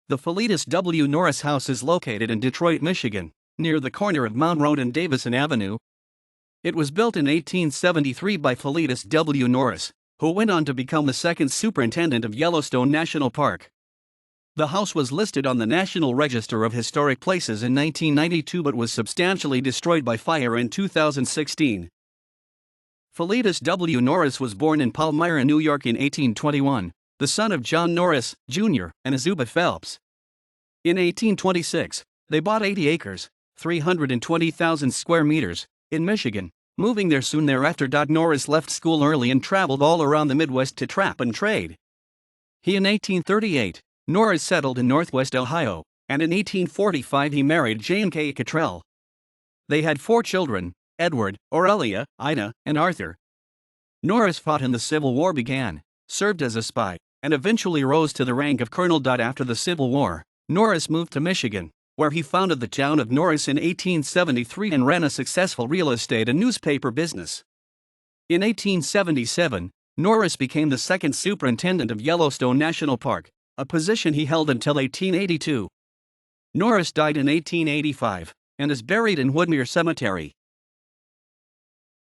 The Philetus W. Norris House is located in Detroit, Michigan, near the corner of Mound Road and Davison Avenue. It was built in 1873 by Philetus W. Norris, who went on to become the second superintendent of Yellowstone National Park. The house was listed on the National Register of Historic Places in 1992 but was substantially destroyed by fire in 2016. Philetus W. Norris was born in Palmyra, New York in 1821, the son of John Norris, Jr., and Azuba Phelps. In 1826, they bought 80 acres, 320,000 square meters, in Michigan, moving there soon thereafter. Norris left school early and traveled all around the Midwest to trap and trade. In 1838, Norris settled in Northwest Ohio, and in 1845 he married Jane K. Cottrell. They had 4 children: Edward, Aurelia, Ida, and Arthur. Norris fought in the Civil War, served as a spy, and eventually rose to the rank of colonel. After the Civil War, Norris moved to Michigan, where he founded the town of Norris in 1873 and ran a successful real estate and newspaper business. In 1877, Norris became the second superintendent of Yellowstone National Park, a position he held until 1882. Norris died in 1885 and is buried in Woodmere Cemetery.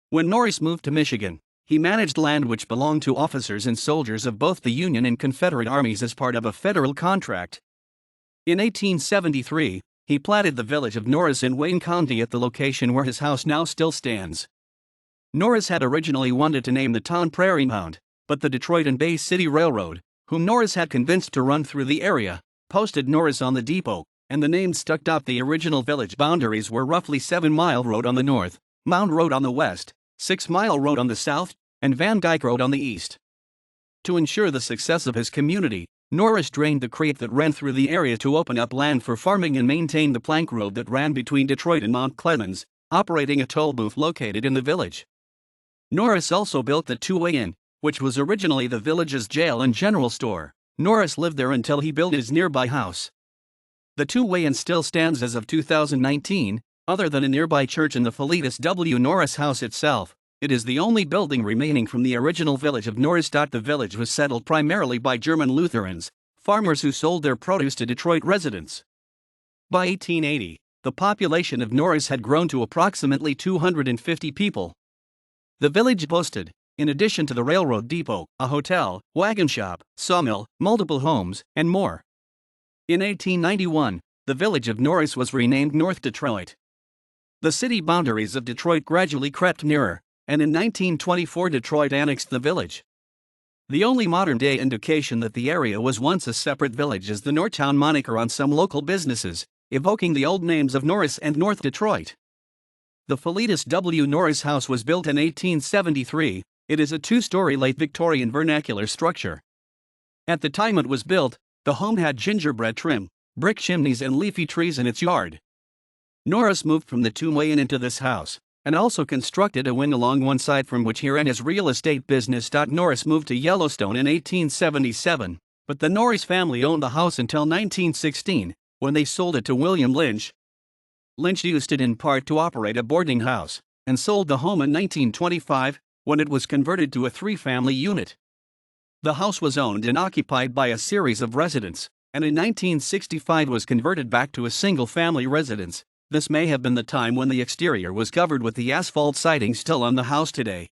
When Norris moved to Michigan, he managed land which belonged to officers and soldiers of both the Union and Confederate armies as part of a federal contract. In 1873, he platted the village of Norris in Wayne County at the location where his house now still stands. Norris had originally wanted to name the town Prairie Mound, but the Detroit and Bay City Railroad, whom Norris had convinced to run through the area, posted Norris on the depot, and the name stuck. The original village boundaries were roughly 7 Mile Road on the north, Mound Road on the west, 6 Mile Road on the south, and Van Dyke Road on the east. To ensure the success of his community, Norris drained the creek that ran through the area to open up land for farming and maintained the plank road that ran between Detroit and Mount Clemens, operating a toll booth located in the village. Norris also built the Two-Way Inn, which was originally the village's jail and general store. Norris lived there until he built his nearby house. The Two-Way Inn still stands as of 2019, other than a nearby church and the Philetus W. Norris House itself. It is the only building remaining from the original village of Norris. The village was settled primarily by German Lutherans, farmers who sold their produce to Detroit residents. By 1880, the population of Norris had grown to approximately 250 people. The village boasted, in addition to the railroad depot, a hotel, wagon shop, sawmill, multiple homes, and more. In 1891, the village of Norris was renamed North Detroit. The city boundaries of Detroit gradually crept nearer, and in 1924 Detroit annexed the village. The only modern-day indication that the area was once a separate village is the Nortown moniker on some local businesses, evoking the old names of Norris and North Detroit. The Philetus W. Norris House was built in 1873. It is a 2-story late Victorian vernacular structure. At the time it was built, the home had gingerbread trim, brick chimneys and leafy trees in its yard. Norris moved from the Two-Way Inn into this house, and also constructed a wing along one side from which he ran his real estate business. Norris moved to Yellowstone in 1877, but the Norris family owned the house until 1916, when they sold it to William Lynch. Lynch used it in part to operate a boarding house, and sold the home in 1925, when it was converted to a 3-family unit. The house was owned and occupied by a series of residents, and in 1965 was converted back to a single-family residence. This may have been the time when the exterior was covered with the asphalt siding still on the house today.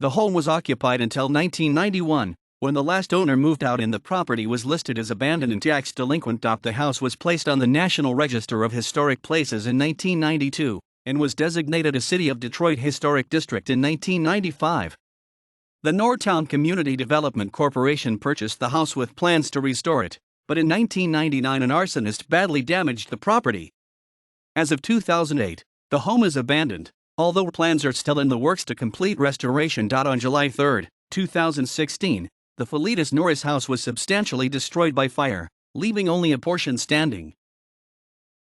The home was occupied until 1991, when the last owner moved out and the property was listed as abandoned and tax delinquent. The house was placed on the National Register of Historic Places in 1992, and was designated a City of Detroit Historic District in 1995. The Nortown Community Development Corporation purchased the house with plans to restore it, but in 1999 an arsonist badly damaged the property. As of 2008, the home is abandoned, although plans are still in the works to complete restoration. On July 3, 2016, the Philetus Norris House was substantially destroyed by fire, leaving only a portion standing.